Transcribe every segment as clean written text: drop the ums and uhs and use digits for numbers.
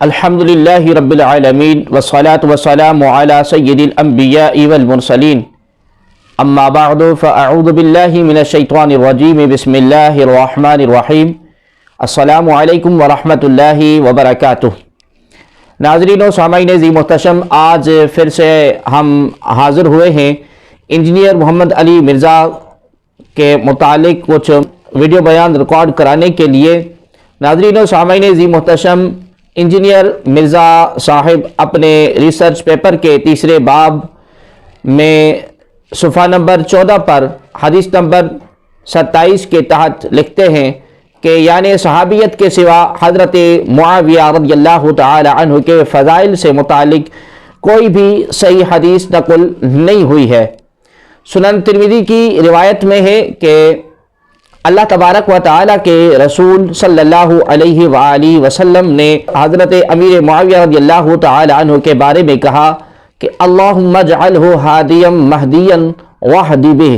الحمدللہ رب العالمین والصلاة والسلام علی سید الانبیاء والمرسلین اما بعد فاعوذ باللہ من الشیطان الرجیم بسم اللہ الرحمن الرحیم السلام علیکم ورحمۃ اللہ وبرکاتہ۔ ناظرین و سامعین عزیز محتشم، آج پھر سے ہم حاضر ہوئے ہیں انجینئر محمد علی مرزا کے متعلق کچھ ویڈیو بیان ریکارڈ کرانے کے لیے۔ ناظرین و سامعین عزیز محتشم، انجینئر مرزا صاحب اپنے ریسرچ پیپر کے تیسرے باب میں صفحہ نمبر 14 پر حدیث نمبر 27 کے تحت لکھتے ہیں کہ یعنی صحابیت کے سوا حضرت معاویہ رضی اللہ تعالی عنہ کے فضائل سے متعلق کوئی بھی صحیح حدیث نقل نہیں ہوئی ہے۔ سنن ترمذی کی روایت میں ہے کہ اللہ تبارک و تعالیٰ کے رسول صلی اللہ علیہ وآلہ وسلم نے حضرت امیر معاویہ رضی اللہ تعالی عنہ کے بارے میں کہا کہ اللہم اجعلہ ہادیا مہدیا واہدی بہ،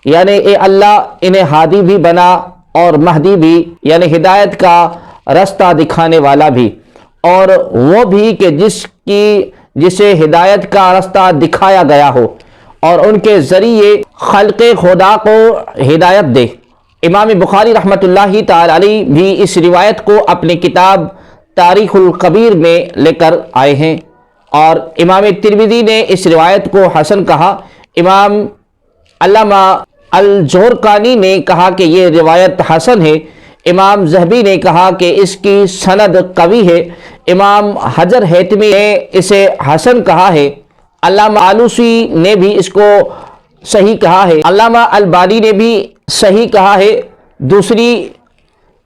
یعنی اے اللہ انہیں ہادی بھی بنا اور مہدی بھی، یعنی ہدایت کا رستہ دکھانے والا بھی، اور وہ بھی کہ جسے ہدایت کا رستہ دکھایا گیا ہو اور ان کے ذریعے خلق خدا کو ہدایت دے۔ امام بخاری رحمۃ اللہ تعالی علیہ بھی اس روایت کو اپنی کتاب تاریخ الکبیر میں لے کر آئے ہیں، اور امام ترمذی نے اس روایت کو حسن کہا۔ امام علامہ الجورکانی نے کہا کہ یہ روایت حسن ہے۔ امام ذہبی نے کہا کہ اس کی سند قوی ہے۔ امام حجر حیتمی نے اسے حسن کہا ہے۔ علامہ آلوسی نے بھی اس کو صحیح کہا ہے۔ علامہ البانی نے بھی صحیح کہا ہے۔ دوسری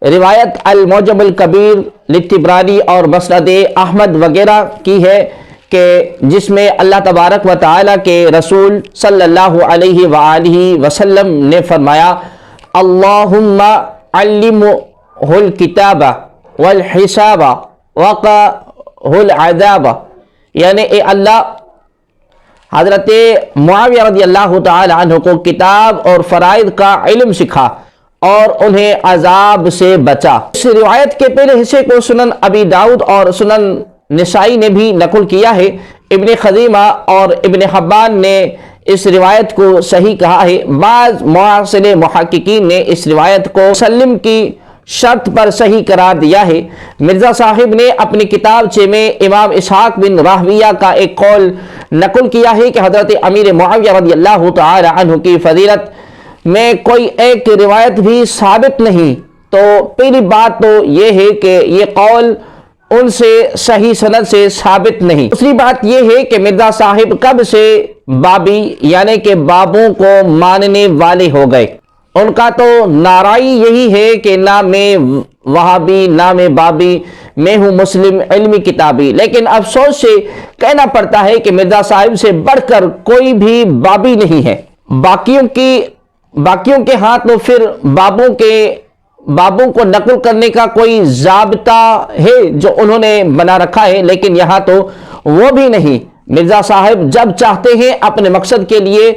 روایت المعجم الکبیر للطبرانی اور مسند احمد وغیرہ کی ہے کہ جس میں اللہ تبارک و تعالیٰ کے رسول صلی اللہ علیہ وآلہ وسلم نے فرمایا اللہم علمہ الکتاب والحساب وقہ العذاب، یعنی اے اللہ حضرت معاویہ رضی اللہ تعالی عنہ کو کتاب اور فرائض کا علم سکھا اور انہیں عذاب سے بچا۔ اس روایت کے پہلے حصے کو سنن ابی داؤد اور سنن نسائی نے بھی نقل کیا ہے۔ ابن خزیمہ اور ابن حبان نے اس روایت کو صحیح کہا ہے۔ بعض معاصر محققین نے اس روایت کو مسلم کی شرط پر صحیح قرار دیا ہے۔ مرزا صاحب نے اپنی کتابچے میں امام اسحاق بن راہویہ کا ایک قول نقل کیا ہے کہ حضرت امیر معاویہ رضی اللہ تعالی عنہ کی فضیلت میں کوئی ایک روایت بھی ثابت نہیں۔ تو پہلی بات تو یہ ہے کہ یہ قول ان سے صحیح سند سے ثابت نہیں۔ دوسری بات یہ ہے کہ مرزا صاحب کب سے بابی یعنی کہ بابوں کو ماننے والے ہو گئے؟ ان کا تو نعرائی یہی ہے کہ نہ میں وہابی نہ میں بابی، میں ہوں مسلم علمی کتابی، لیکن افسوس سے کہنا پڑتا ہے کہ مرزا صاحب سے بڑھ کر کوئی بھی بابی نہیں ہے۔ باقیوں کے ہاں تو پھر بابوں کو نقل کرنے کا کوئی ضابطہ ہے جو انہوں نے بنا رکھا ہے، لیکن یہاں تو وہ بھی نہیں۔ مرزا صاحب جب چاہتے ہیں اپنے مقصد کے لیے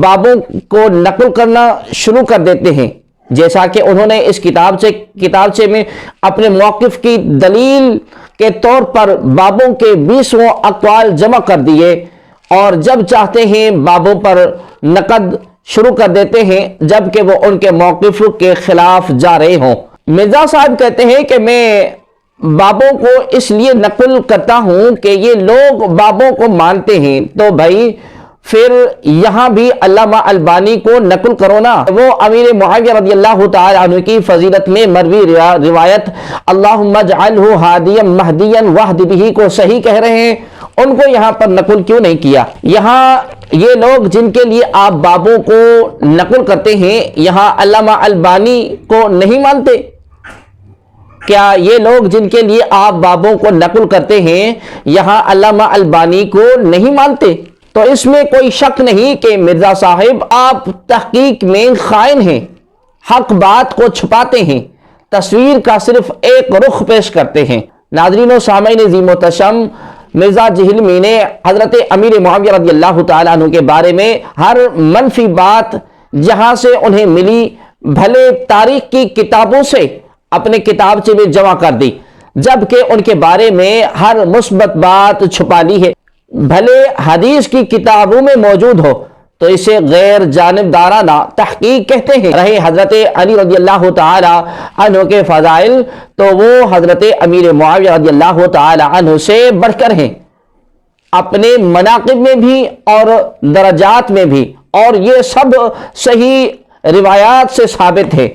بابوں کو نقل کرنا شروع کر دیتے ہیں، جیسا کہ انہوں نے اس کتابچے میں اپنے موقف کی دلیل کے طور پر بابوں کے 20 اقوال جمع کر دیے، اور جب چاہتے ہیں بابوں پر نقد شروع کر دیتے ہیں جبکہ وہ ان کے موقف کے خلاف جا رہے ہوں۔ مرزا صاحب کہتے ہیں کہ میں بابوں کو اس لیے نقل کرتا ہوں کہ یہ لوگ بابوں کو مانتے ہیں، تو بھائی پھر یہاں بھی علامہ البانی کو نقل کرو نا۔ وہ امیر معاویہ رضی اللہ تعالی عنہ کی فضیلت میں مروی روایت اللہم اجعلہ ہادیا مہدیا واہد بہ کو صحیح کہہ رہے ہیں، ان کو یہاں پر نقل کیوں نہیں کیا؟ یہاں یہ لوگ جن کے لیے آپ بابوں کو نقل کرتے ہیں، یہاں علامہ البانی کو نہیں مانتے؟ کیا یہ لوگ جن کے لیے آپ بابوں کو نقل کرتے ہیں یہاں علامہ البانی کو نہیں مانتے؟ تو اس میں کوئی شک نہیں کہ مرزا صاحب آپ تحقیق میں خائن ہیں، حق بات کو چھپاتے ہیں، تصویر کا صرف ایک رخ پیش کرتے ہیں۔ ناظرین و سامعین عزیز محتشم، مرزا جہلمی نے حضرت امیر معاویہ رضی اللہ تعالیٰ عنہ کے بارے میں ہر منفی بات جہاں سے انہیں ملی، بھلے تاریخ کی کتابوں سے اپنے کتابچے میں جمع کر دی، جبکہ ان کے بارے میں ہر مثبت بات چھپا لی ہے، بھلے حدیث کی کتابوں میں موجود ہو تو اسے غیر جانبدارانہ تحقیق کہتے ہیں۔ رہے حضرت علی رضی اللہ تعالی عنہ کے فضائل تو وہ حضرت امیر معاویہ رضی اللہ تعالی عنہ سے بڑھ کر ہیں، اپنے مناقب میں بھی اور درجات میں بھی، اور یہ سب صحیح روایات سے ثابت ہے۔